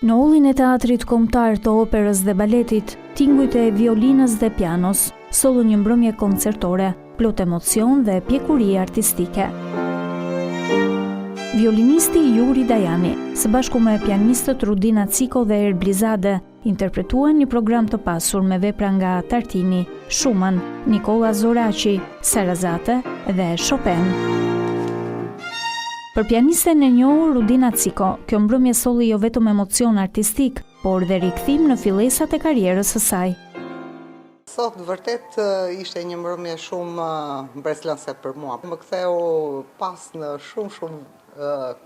Në ullin e teatrit kombëtar të operës dhe baletit, tingujt e violinës dhe pianos, sollu një mbrëmje koncertore, plot emocion dhe pjekuri artistike. Violinisti Juri Dajani, së bashku me pianistët Rudina Ciko dhe Erblizade, interpretuan një program të pasur me vepra nga Tartini, Schumann, Nikola Zoraçi, Sarasate dhe Chopin. Për pianisten e njohur Rudina Ciko, kjo mbrëmje solli jo vetëm emocion artistik, por dhe rikthim në fillesat e karrierës së saj. Sot vërtet ishte një mbrëmje shumë mbretëlëse për mua. Më ktheu pas në shumë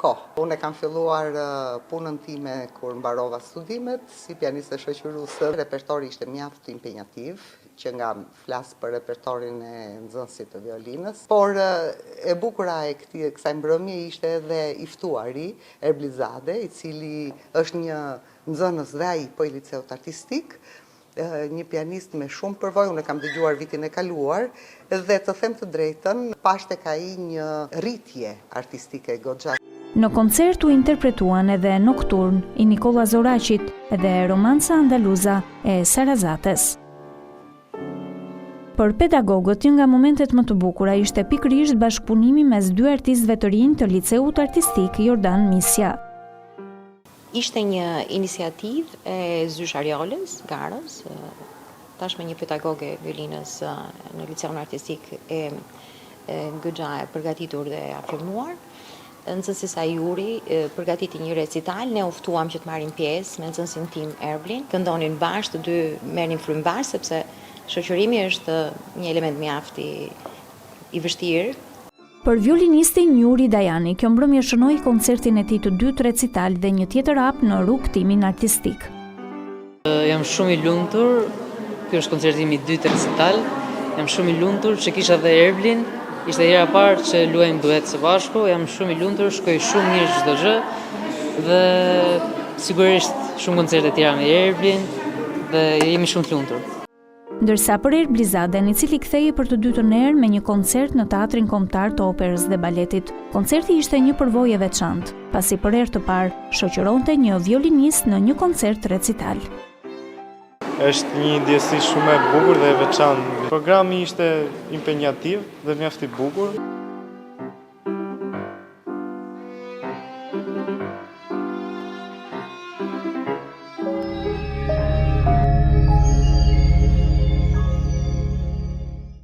kohë. Unë e kam filluar punën time kur mbarova studimet, si pianiste shoqëruese. Repertori ishte mjaft impenjativ, që nga flas për repertorin e nxënësit të violinës, por e bukura e kësaj mbrëmje ishte edhe i ftuari Erblizade, i cili është një nxënës dhe ai po i liceut artistik, një pianist me shumë përvojë, unë e kam dëgjuar vitin e kaluar, dhe të them të drejtën, pash tek ai një rritje artistike goxha. Në koncert u interpretuan edhe Nocturne i Nikola Zoraçit dhe Romanca Andaluza e Sarazates. Për pedagogët, një nga momentet më të bukura ishte pikërisht bashkëpunimi mes dy artistëve të rinj të Liceut Artistik Jordan Misja. Ishte një iniciativë e Zysh Arioles, Garës, tashmë një pedagoge violinës në Liceun Artistik e Gëxha e përgatitur dhe afirmuar. Nxënësi sa Juri përgatiti një recital, ne u ftuam që të marrim pjesë me nxënësin tim Erblin, këndonin bashkë, të dy merrnin frymëbar sepse shoqërimi është një element mjaft i vështirë. Për violinistin Juri Dajani, kjo mbrëmje shënoi koncertin e tij të dytë recital dhe një tjetër hap në rrugtimin artistik. Jam shumë i lumtur, ky është koncerti im i dytë recital. Jam shumë i lumtur që kisha dhe Erblin, ishte hera e parë që luajmë duet së bashku, jam shumë i lumtur, shkoi shumë mirë çdo gjë dhe sigurisht shumë koncerte të tjera me Erblin dhe jemi shumë të lumtur. Ndërsa për Erblizaden, i cili kthehej për të dytën herë me një koncert në Teatrin Kombëtar të Operës dhe Baletit, koncerti ishte një përvojë e veçantë, pasi për herë të parë shoqëronte një violinist në një koncert recital. Është një ndjesi shumë e bukur dhe e veçantë. Programi ishte impenjativ dhe mjaft i bukur.